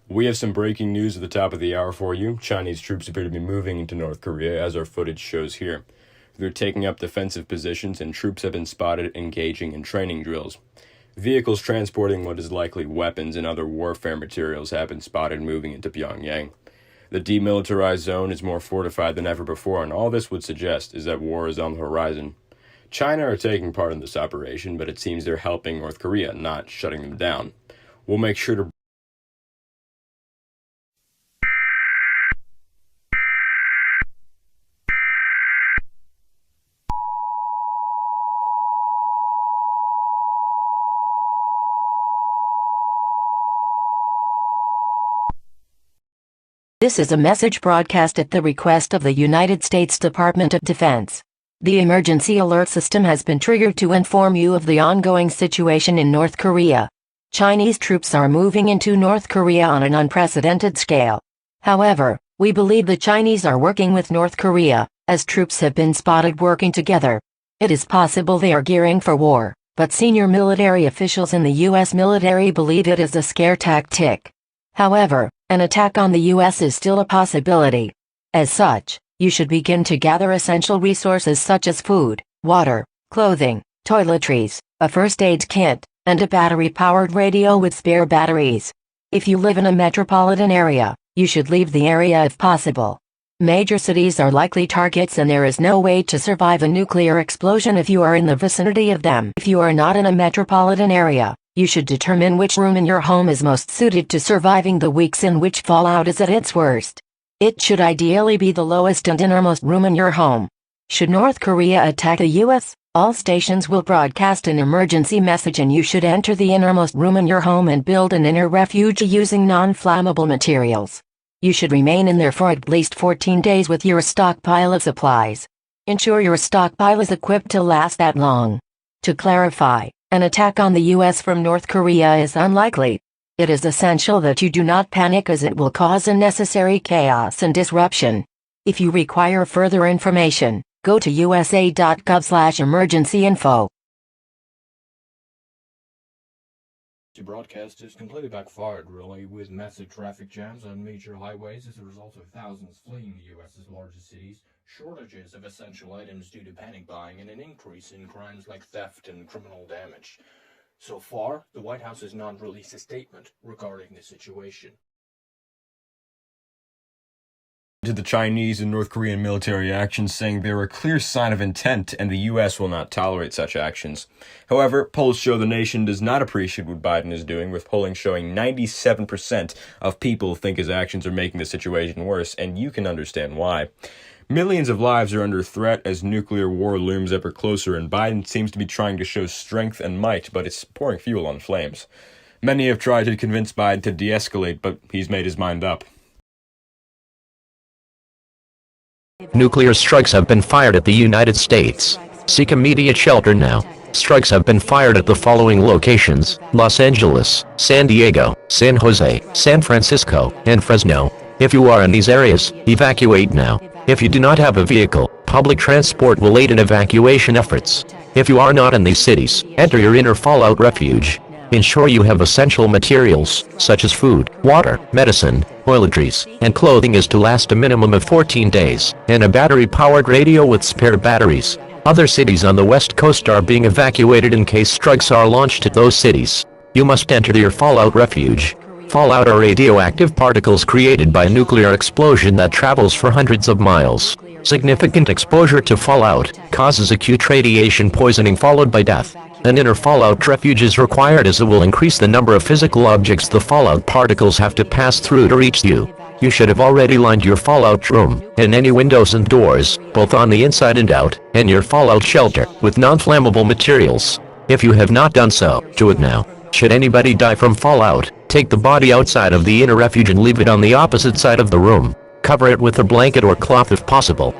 We have some breaking news at the top of the hour for you. Chinese troops appear to be moving into North Korea, as our footage shows here. They're taking up defensive positions, and troops have been spotted engaging in training drills. Vehicles transporting what is likely weapons and other warfare materials have been spotted moving into Pyongyang. The demilitarized zone is more fortified than ever before, and all this would suggest is that war is on the horizon. China are taking part in this operation, but it seems they're helping North Korea, not shutting them down. We'll make sure to This is a message broadcast at the request of the United States Department of Defense. The emergency alert system has been triggered to inform you of the ongoing situation in North Korea. Chinese troops are moving into North Korea on an unprecedented scale. However, we believe the Chinese are working with North Korea, as troops have been spotted working together. It is possible they are gearing for war, but senior military officials in the U.S. military believe it is a scare tactic. However, an attack on the U.S. is still a possibility. As such, you should begin to gather essential resources such as food, water, clothing, toiletries, a first aid kit, and a battery-powered radio with spare batteries. If you live in a metropolitan area, you should leave the area if possible. Major cities are likely targets, and there is no way to survive a nuclear explosion if you are in the vicinity of them. If you are not in a metropolitan area, you should determine which room in your home is most suited to surviving the weeks in which fallout is at its worst. It should ideally be the lowest and innermost room in your home. Should North Korea attack the U.S., all stations will broadcast an emergency message, and you should enter the innermost room in your home and build an inner refuge using non-flammable materials. You should remain in there for at least 14 days with your stockpile of supplies. Ensure your stockpile is equipped to last that long. To clarify, an attack on the U.S. from North Korea is unlikely. It is essential that you do not panic, as it will cause unnecessary chaos and disruption. If you require further information, go to usa.gov/emergency-info. The broadcast is completely backfired, really, with massive traffic jams on major highways as a result of thousands fleeing the U.S.'s largest cities, shortages of essential items due to panic buying, and an increase in crimes like theft and criminal damage. So far, the White House has not released a statement regarding the situation. To the Chinese and North Korean military actions, saying they're a clear sign of intent and the U.S. will not tolerate such actions. However, polls show the nation does not appreciate what Biden is doing, with polling showing 97% of people think his actions are making the situation worse, and you can understand why. Millions of lives are under threat as nuclear war looms ever closer, and Biden seems to be trying to show strength and might, but it's pouring fuel on flames. Many have tried to convince Biden to de-escalate, but he's made his mind up. Nuclear strikes have been fired at the United States. Seek immediate shelter now. Strikes have been fired at the following locations: Los Angeles, San Diego, San Jose, San Francisco, and Fresno. If you are in these areas, evacuate now. If you do not have a vehicle, public transport will aid in evacuation efforts. If you are not in these cities, enter your inner fallout refuge. Ensure you have essential materials, such as food, water, medicine, toiletries, and clothing is to last a minimum of 14 days, and a battery-powered radio with spare batteries. Other cities on the West Coast are being evacuated in case strikes are launched at those cities. You must enter your fallout refuge. Fallout are radioactive particles created by a nuclear explosion that travels for hundreds of miles. Significant exposure to fallout causes acute radiation poisoning followed by death. An inner fallout refuge is required, as it will increase the number of physical objects the fallout particles have to pass through to reach you. You should have already lined your fallout room, and any windows and doors, both on the inside and out, and your fallout shelter, with non-flammable materials. If you have not done so, do it now. Should anybody die from fallout, take the body outside of the inner refuge and leave it on the opposite side of the room. Cover it with a blanket or cloth if possible.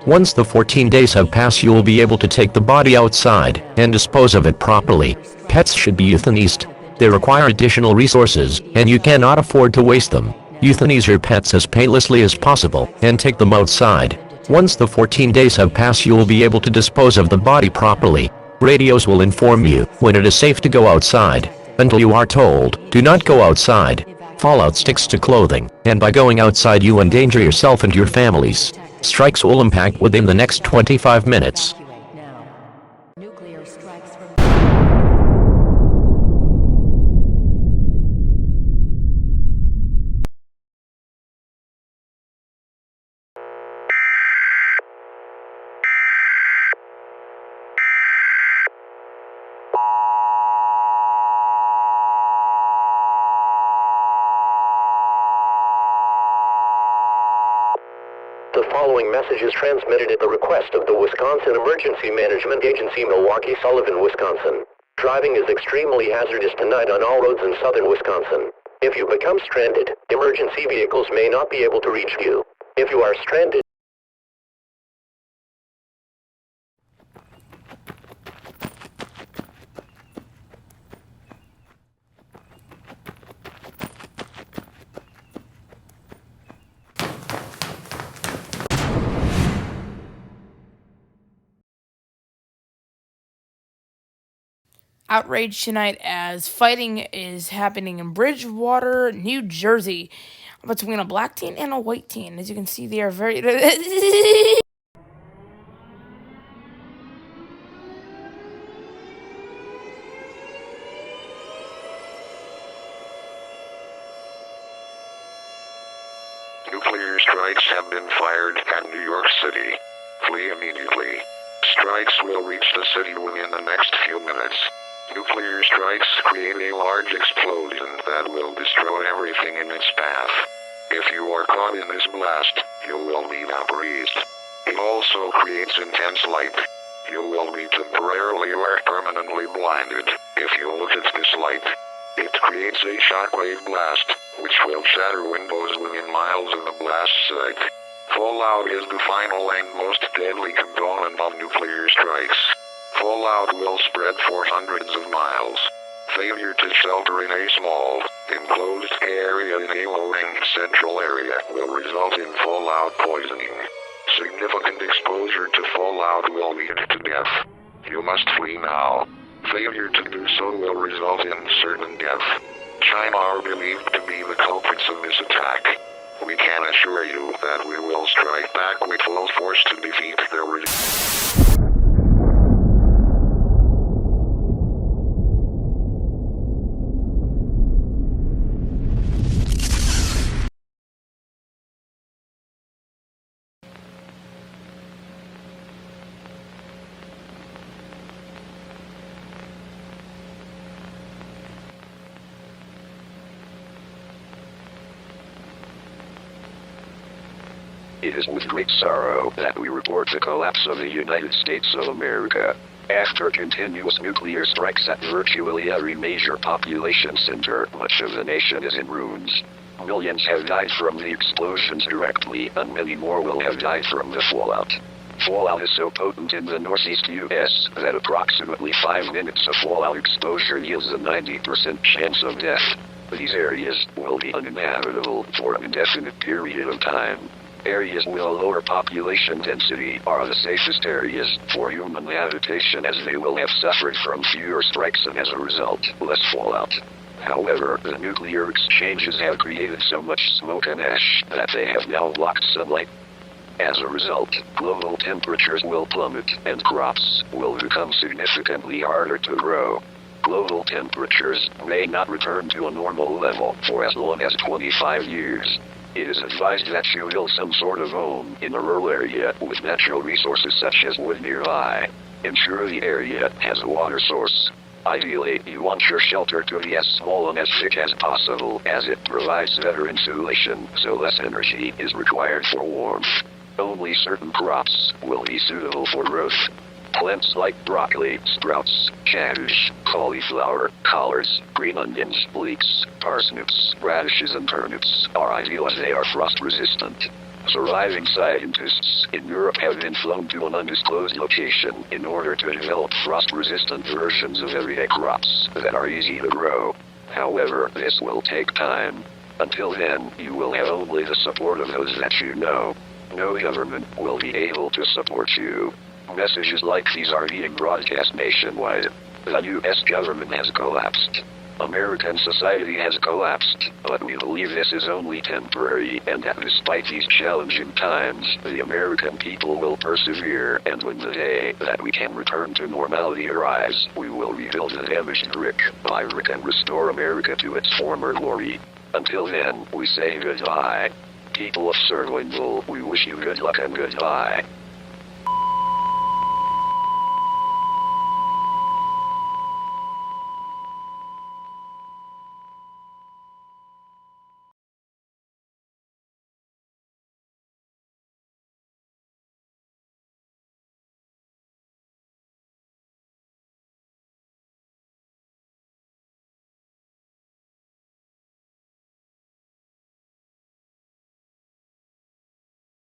Once the 14 days have passed, you will be able to take the body outside and dispose of it properly. Pets should be euthanized. They require additional resources, and you cannot afford to waste them. Euthanize your pets as painlessly as possible, and take them outside. Once the 14 days have passed, you will be able to dispose of the body properly. Radios will inform you when it is safe to go outside. Until you are told, do not go outside. Fallout sticks to clothing, and by going outside you endanger yourself and your families. Strikes will impact within the next 25 minutes. Evacuate now. Nuclear strikes from The following message is transmitted at the request of the Wisconsin Emergency Management Agency, Milwaukee, Sullivan, Wisconsin. Driving is extremely hazardous tonight on all roads in southern Wisconsin. If you become stranded, emergency vehicles may not be able to reach you. If you are stranded, Outrage tonight as fighting is happening in Bridgewater, New Jersey, between a black team and a white team. As you can see, they are very... Nuclear strikes have been fired at New York City. Flee immediately. Strikes will reach the city within the next few minutes. Nuclear strikes create a large explosion that will destroy everything in its path. If you are caught in this blast, you will be vaporized. It also creates intense light. You will be temporarily or permanently blinded if you look at this light. It creates a shockwave blast, which will shatter windows within miles of the blast site. Fallout is the final and most deadly component of nuclear strikes. Fallout will spread for hundreds of miles. Failure to shelter in a small, enclosed area in a loading central area will result in fallout poisoning. Significant exposure to fallout will lead to death. You must flee now. Failure to do so will result in certain death. China are believed to be the culprits of this attack. We can assure you that we will strike back with full force to defeat their regime. It is with great sorrow that we report the collapse of the United States of America. After continuous nuclear strikes at virtually every major population center, much of the nation is in ruins. Millions have died from the explosions directly, and many more will have died from the fallout. Fallout is so potent in the northeast U.S. that approximately 5 minutes of fallout exposure yields a 90% chance of death. These areas will be uninhabitable for an indefinite period of time. Areas with a lower population density are the safest areas for human habitation, as they will have suffered from fewer strikes and as a result, less fallout. However, the nuclear exchanges have created so much smoke and ash that they have now blocked sunlight. As a result, global temperatures will plummet and crops will become significantly harder to grow. Global temperatures may not return to a normal level for as long as 25 years. It is advised that you build some sort of home in a rural area with natural resources such as wood nearby. Ensure the area has a water source. Ideally, you want your shelter to be as small and as thick as possible, as it provides better insulation, so less energy is required for warmth. Only certain crops will be suitable for growth. Plants like broccoli, sprouts, cabbage, cauliflower, collards, green onions, leeks, parsnips, radishes, and turnips are ideal as they are frost-resistant. Surviving scientists in Europe have been flown to an undisclosed location in order to develop frost-resistant versions of everyday crops that are easy to grow. However, this will take time. Until then, you will have only the support of those that you know. No government will be able to support you. Messages like these are being broadcast nationwide. The U.S. government has collapsed. American society has collapsed, but we believe this is only temporary, and that despite these challenging times, the American people will persevere, and when the day that we can return to normality arrives, we will rebuild the damaged brick by brick and restore America to its former glory. Until then, we say goodbye. People of Sir Wendell, we wish you good luck and goodbye.